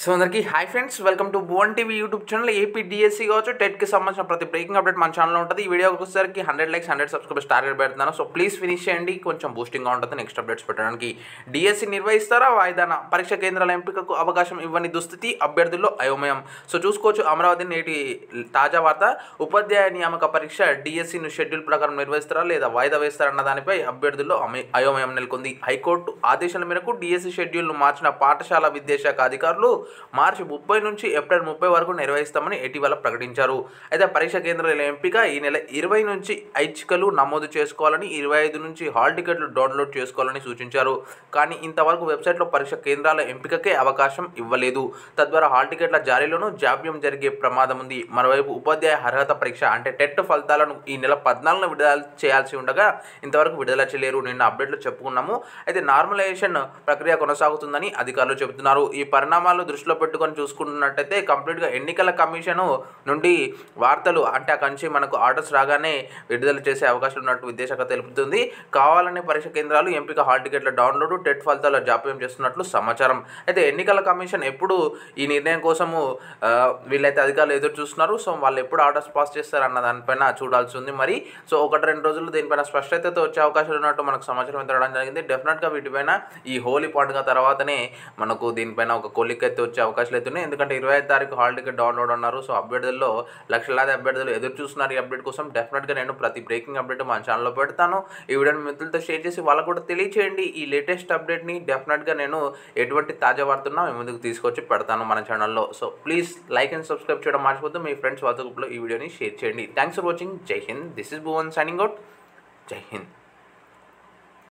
So అందరికీ hi friends, welcome to Bhuvan TV YouTube channel. AP DSC కావచ్చు, టెట్కి సంబంధించిన ప్రతి బ్రేకింగ్ అప్డేట్ మన ఛానల్లో ఉంటుంది. ఈ వీడియోకి వచ్చేసరికి 100 లైక్స్ 100 సబ్స్క్రైబర్స్ టార్గెట్ పెడుతున్నాను. సో ప్లీజ్ ఫినిష్ చేయండి, కొంచెం బూస్టింగ్గా ఉంటుంది నెక్స్ట్ అప్డేట్స్ పెట్టడానికి. డిఎస్సి నిర్వహిస్తారా వాయిదానా? పరీక్ష కేంద్రాల ఎంపికకు అవకాశం ఇవ్వని దుస్థితి, అభ్యర్థుల్లో అయోమయం. సో చూసుకోవచ్చు, అమరావతి నేటి తాజా వార్త. ఉపాధ్యాయ నియామక పరీక్ష డిఎస్సిను షెడ్యూల్ ప్రకారం నిర్వహిస్తారా లేదా వాయిదా వేస్తారన్న దానిపై అభ్యర్థుల్లో అయోమయం నెలకొంది. హైకోర్టు ఆదేశాల మేరకు డిఎస్సి షెడ్యూల్ను మార్చిన పాఠశాల విద్యాశాఖ అధికారులు మార్చి 30 నుంచి ఏప్రిల్ 30 వరకు నిర్వహిస్తామని ఇటీవల ప్రకటించారు. అయితే పరీక్ష కేంద్రాల ఎంపిక ఈ నెల 20 నుంచి ఐచ్ఛికలు నమోదు చేసుకోవాలని, 25 నుంచి హాల్ టికెట్లు డౌన్లోడ్ చేసుకోవాలని సూచించారు. కానీ ఇంతవరకు వెబ్సైట్లో పరీక్ష కేంద్రాల ఎంపికకే అవకాశం ఇవ్వలేదు. తద్వారా హాల్ టికెట్ల జారీలోనూ జాప్యం జరిగే ప్రమాదం ఉంది. మరోవైపు ఉపాధ్యాయ అర్హత పరీక్ష అంటే టెట్ ఫలితాలను ఈ నెల 14న విడుదల చేయాల్సి ఉండగా ఇంతవరకు విడుదల చేయలేరు. నిన్న అప్డేట్లో చెప్పుకున్నాము. అయితే నార్మలైజేషన్ ప్రక్రియ కొనసాగుతుందని అధికారులు చెబుతున్నారు. ఈ పరిణామాలు దృష్టిలో పెట్టుకొని చూసుకున్నట్టయితే కంప్లీట్గా ఎన్నికల కమిషన్ నుండి వార్తలు అంటే అక్కడి నుంచి మనకు ఆర్డర్స్ రాగానే విడుదల చేసే అవకాశం ఉన్నట్టు విద్యాశాఖ తెలుపుతుంది. కావాలనే పరీక్ష కేంద్రాలు ఎంపిక, హాల్ టికెట్ల డౌన్లోడ్, టెట్ ఫలితాల జాప్యం చేస్తున్నట్లు సమాచారం. అయితే ఎన్నికల కమిషన్ ఎప్పుడు ఈ నిర్ణయం కోసము వీళ్ళైతే అధికారులు ఎదురు చూస్తున్నారు. సో వాళ్ళు ఎప్పుడు ఆర్డర్స్ పాస్ చేస్తారన్న దానిపైన చూడాల్సి ఉంది. మరి సో 1-2 రోజులు దీనిపైన స్పష్టతతో వచ్చే అవకాశాలు ఉన్నట్టు మనకు సమాచారం అయితే రావడం జరిగింది. డెఫినెట్గా వీటిపైన ఈ హోలీ పండుగ తర్వాతనే మనకు దీనిపైన ఒక కొలిక్ అయితే వచ్చే అవకాశాలు అయితే ఉన్నాయి. ఎందుకంటే 25 తారీఖు హాల్ టికెట్ డౌన్లోడ్ అన్నారు. సో అభ్యర్థుల్లో లక్షలాది అభ్యర్థులు ఎదురు చూస్తున్నారు ఈ అప్డేట్ కోసం. డెఫినెట్గా నేను ప్రతి బ్రేకింగ్ అప్డేట్ మన ఛానల్లో పెడతాను. ఈ వీడియోని మిత్రులతో షేర్ చేసి వాళ్ళకు కూడా తెలియచేయండి. ఈ లేటెస్ట్ అప్డేట్ని డెఫినెట్గా నేను ఎటువంటి తాజా వార్తన్నా మీ ముందుకు తీసుకొచ్చి పెడతాను మన ఛానల్లో. So please like and subscribe చేయడం మర్చిపోద్దు. మీ ఫ్రెండ్స్ వాట్సాప్ గ్రూప్లో ఈ వీడియోని షేర్ చేయండి. Thanks for watching. జై Hind. This is Bhuvan signing out. జై హింద్.